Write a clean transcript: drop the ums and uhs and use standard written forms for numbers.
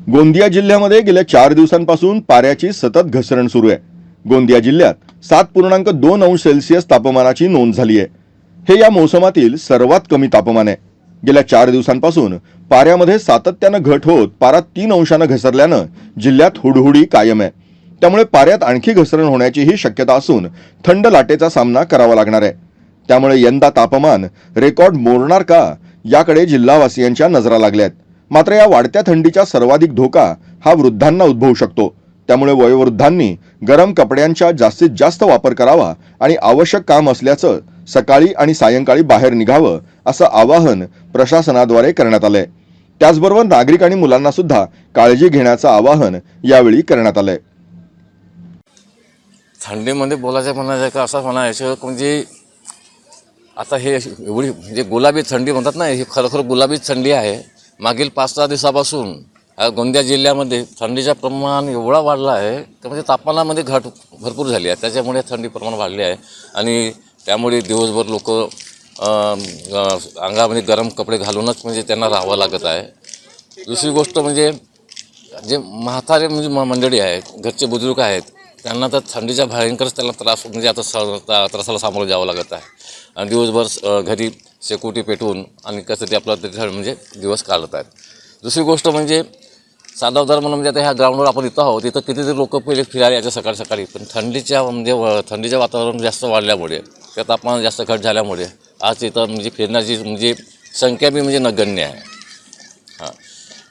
गोंदिया जिल्ह्यामध्ये गेल्या 4 दिवसांपासून पाऱ्याची सतत घसरण सुरू आहे। गोंदिया जिल्ह्यात 7.2 अंश सेल्सिअस तापमानाची नोंद झाली आहे। हे या मोसमातील सर्वात कमी तापमान आहे। गेल्या 4 दिवसांपासून पाऱ्यामध्ये सातत्यानं घट होत पारा 3 अंशानं घसरल्यानं जिल्ह्यात हुडहुडी कायम आहे। त्यामुळे पाऱ्यात आणखी घसरण होण्याचीही शक्यता असून थंड लाटेचा सामना करावा लागणार आहे। त्यामुळे यंदा तापमान रेकॉर्ड मोडणार का याकडे जिल्हावासियांच्या नजरा लागल्यात। मात्र या वाढत्या थंडीचा सर्वाधिक धोका हा वृद्धांना उद्भवू शकतो। त्यामुळे वयोवृद्धांनी गरम कपड्यांचा जास्तीत जास्त वापर करावा आणि आवश्यक काम असल्याचं सकाळी आणि सायंकाळी बाहेर निघावं असं आवाहन प्रशासनाद्वारे करण्यात आलंय। त्याचबरोबर नागरिक आणि मुलांना सुद्धा काळजी घेण्याचं आवाहन यावेळी करण्यात आलंय। थंडीमध्ये बोलायचं म्हणायचं का असं म्हणायचं म्हणजे आता हे एवढी म्हणजे गुलाबी थंडी म्हणतात ना, ही खरोखर गुलाबी थंडी आहे। मागील 5-6 दिवसापासून गोंदिया जिल्ह्यामध्ये थंडीचं प्रमाण एवढा वाढला आहे की म्हणजे तापमानामध्ये घट भरपूर झाली आहे। त्याच्यामुळे थंडी प्रमाण वाढले आहे आणि त्यामुळे दिवसभर लोक अंगामध्ये गरम कपडे घालूनच म्हणजे त्यांना राहावं लागत आहे। दुसरी गोष्ट म्हणजे जे म्हातारे म्हणजे मंडळी आहेत, घरचे बुजुर्ग आहेत, त्यांना तर थंडीचा भयंकरच त्याला त्रास म्हणजे आता त्रासाला सामोरं जावं लागत आहे आणि दिवसभर घरी शेकोटी पेटवून आणि कसं ते आपलं ते म्हणजे दिवस काढत आहेत। दुसरी गोष्ट म्हणजे साधा उदाहरण म्हणजे आता ह्या ग्राउंडवर आपण इथं आहोत, तिथं कितीतरी लोक पहिले फिरायला यायचे सकाळी सकाळी, पण थंडीचं वातावरण जास्त वाढल्यामुळे त्या तापमान जास्त घट झाल्यामुळे आज इथं म्हणजे फिरण्याची म्हणजे संख्या बी म्हणजे नगण्य आहे।